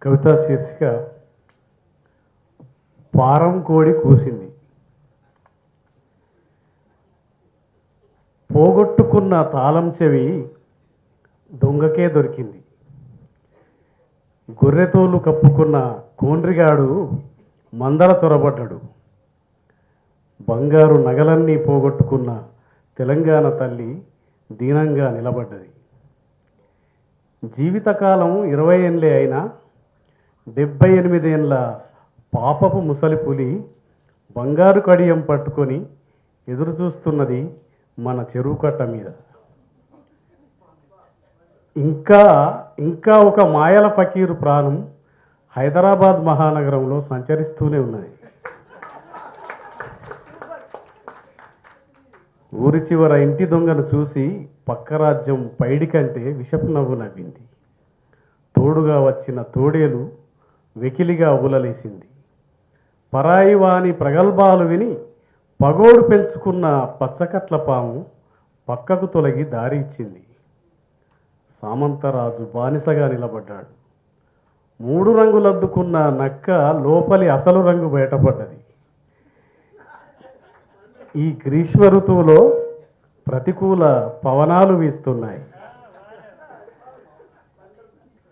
కవితా శీర్షిక పారం కోడి కూసింది. పోగొట్టుకున్న తాళం చెవి దొంగకే దొరికింది. గొర్రెతోలు కప్పుకున్న కోండ్రిగాడు మందల చొరబడ్డాడు. బంగారు నగలన్నీ పోగొట్టుకున్న తెలంగాణ తల్లి దీనంగా నిలబడ్డది. జీవితకాలం 20 ఏళ్ళే అయినా 78 ఏళ్ళ పాపపు ముసలి పులి బంగారు కడియం పట్టుకొని ఎదురు చూస్తున్నది మన చెరువు కట్ట మీద. ఇంకా ఒక మాయల ఫకీరు ప్రాణం హైదరాబాద్ మహానగరంలో సంచరిస్తూనే ఉన్నది. ఊరి చివర ఇంటి దొంగను చూసి పక్క రాజ్యం పైడి కంటే విషపు నవ్వు నవ్వింది. తోడుగా వచ్చిన తోడేలు వెకిలిగా ఊలలేసింది. పరాయి వాని ప్రగల్భాలు విని పగోడు పెంచుకున్న పచ్చకట్ల పాము పక్కకు తొలగి దారి ఇచ్చింది. సామంతరాజు బానిసగా నిలబడ్డాడు. 3 రంగులద్దుకున్న నక్క లోపలి అసలు రంగు బయటపడ్డది. ఈ గ్రీష్మ ఋతువులో ప్రతికూల పవనాలు వీస్తున్నాయి.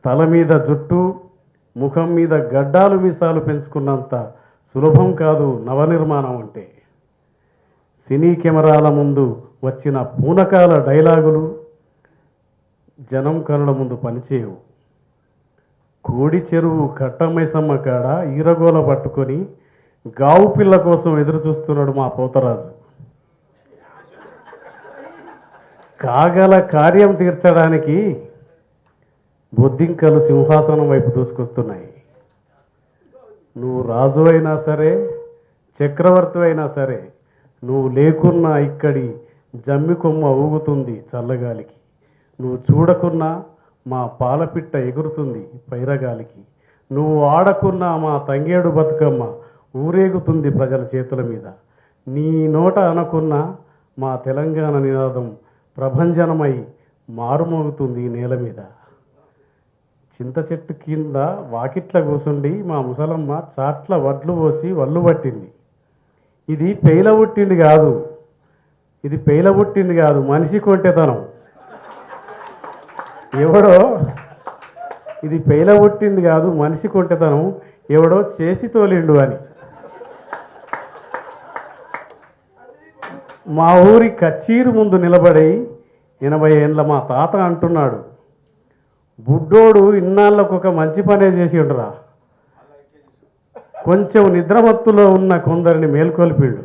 తల మీద జుట్టు, ముఖం మీద గడ్డాలు మీసాలు పెంచుకున్నంత సులభం కాదు నవనిర్మాణం అంటే. సినీ కెమెరాల ముందు వచ్చిన పూనకాల డైలాగులు జనం కనుల ముందు పనిచేయవు. కోడి చెరువు కట్టమైసమ్మ కాడ ఈరగోల పట్టుకొని గావు పిల్ల కోసం ఎదురు చూస్తున్నాడు మా పోతరాజు. కాగల కార్యం తీర్చడానికి బొద్దింకలు సింహాసనం వైపు దూసుకొస్తున్నాయి. నువ్వు రాజు అయినా సరే, చక్రవర్తి అయినా సరే, నువ్వు లేకున్నా ఇక్కడి జమ్మి కొమ్మ ఊగుతుంది చల్లగాలికి. నువ్వు చూడకున్నా మా పాలపిట్ట ఎగురుతుంది పైరగాలికి. నువ్వు ఆడకున్నా మా తంగేడు బతుకమ్మ ఊరేగుతుంది ప్రజల చేతుల మీద. నీ నోట అనకున్నా మా తెలంగాణ నినాదం ప్రభంజనమై మారుమోగుతుంది నేల మీద. చింత చెట్టు కింద వాకిట్ల కూసుండి మా ముసలమ్మ చాట్ల వడ్లు పోసి వల్లు పట్టింది. ఇది పెయిలబుట్టింది కాదు, మనిషి కొంటెతనం. ఇది పెయిలబుట్టింది కాదు, మనిషి కొంటెతనం. ఎవడో చేసి తోలిండు అని. మా ఊరి కచ్చీరు ముందు నిలబడి 80 ఏళ్ళ మా తాత అంటున్నాడు, బుడ్డోడు ఇన్నాళ్ళకు ఒక మంచి పనే చేసి ఉండరా. కొంచెం నిద్రమత్తులో ఉన్న కొందరిని మేల్కొల్పిండు.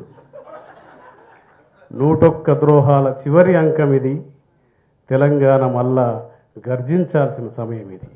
101 ద్రోహాల చివరి అంకం ఇది. తెలంగాణ మళ్ళా గర్జించాల్సిన సమయం ఇది.